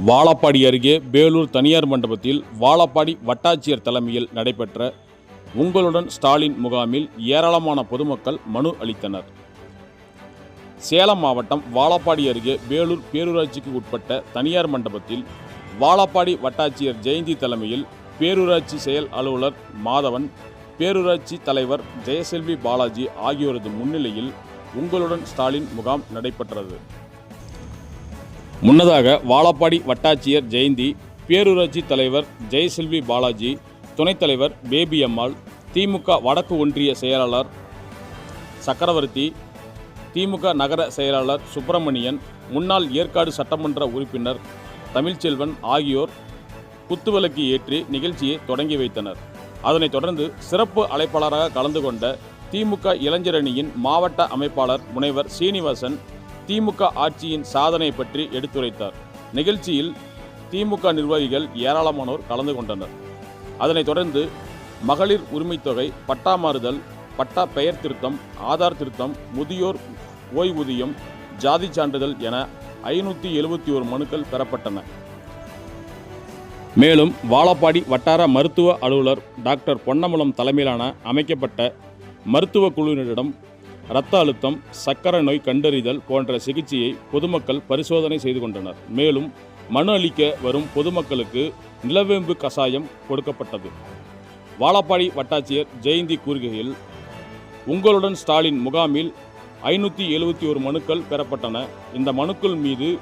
வாழப்பாடி அருகே பேலூர் தனியார் மண்டபத்தில் வாழப்பாடி வட்டாட்சியர் தலைமையில் நடைபெற்ற உங்களுடன் ஸ்டாலின் முகாமில் ஏராளமான பொதுமக்கள் மனு அளித்தனர். சேலம் மாவட்டம் வாழப்பாடி அருகே பேலூர் பேரூராட்சிக்கு உட்பட்ட தனியார் மண்டபத்தில் வாழப்பாடி வட்டாட்சியர் ஜெயந்தி தலைமையில் பேரூராட்சி செயல் அலுவலர் மாதவன், பேரூராட்சி தலைவர் ஜெயசெல்வி பாலாஜி ஆகியோரது முன்னிலையில் உங்களுடன் ஸ்டாலின் முகாம் நடைபெற்றது. முன்னதாக வாழப்பாடி வட்டாட்சியர் ஜெயந்தி, பேரூராட்சி தலைவர் ஜெயசெல்வி பாலாஜி, துணைத் தலைவர் பேபி அம்மாள், திமுக வடக்கு ஒன்றிய செயலாளர் சக்கரவர்த்தி, திமுக நகர செயலாளர் சுப்பிரமணியன், முன்னாள் ஏற்காடு சட்டமன்ற உறுப்பினர் தமிழ்ச்செல்வன் ஆகியோர் குத்துவிளக்கு ஏற்றி நிகழ்ச்சியை தொடங்கி வைத்தனர். அதனைத் தொடர்ந்து சிறப்பு அழைப்பாளராக கலந்து கொண்ட திமுக இளைஞரணியின் மாவட்ட அமைப்பாளர் முனைவர் சீனிவாசன் திமுக ஆட்சியின் சாதனை பற்றி எடுத்துரைத்தார். நிகழ்ச்சியில் திமுக நிர்வாகிகள் ஏராளமானோர் கலந்து கொண்டனர். அதனைத் தொடர்ந்து மகளிர் உரிமைத் தொகை, பட்டா மாறுதல், பட்டா பெயர் திருத்தம், ஆதார் திருத்தம், முதியோர் ஓய்வூதியம், ஜாதி சான்றிதழ் என 571 மனுக்கள் பெறப்பட்டன. மேலும் வாழப்பாடி வட்டார மருத்துவ அலுவலர் டாக்டர் பொன்னம்பலம் தலைமையிலான அமைக்கப்பட்ட மருத்துவ குழுவினரிடம் இரத்த அழுத்தம், சர்க்கரை நோய் கண்டறிதல் போன்ற சிகிச்சையை பொதுமக்கள் பரிசோதனை செய்து கொண்டனர். மேலும் மனு அளிக்க வரும் பொதுமக்களுக்கு நிலவேம்பு கசாயம் கொடுக்கப்பட்டது. வாழப்பாடி வட்டாட்சியர் ஜெயந்தி கூறுகையில், உங்களுடன் ஸ்டாலின் முகாமில் 571 மனுக்கள் பெறப்பட்டன. இந்த மனுக்கள் மீது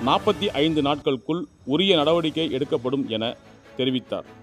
45 நாட்களுக்குள் உரிய நடவடிக்கை எடுக்கப்படும் என தெரிவித்தார்.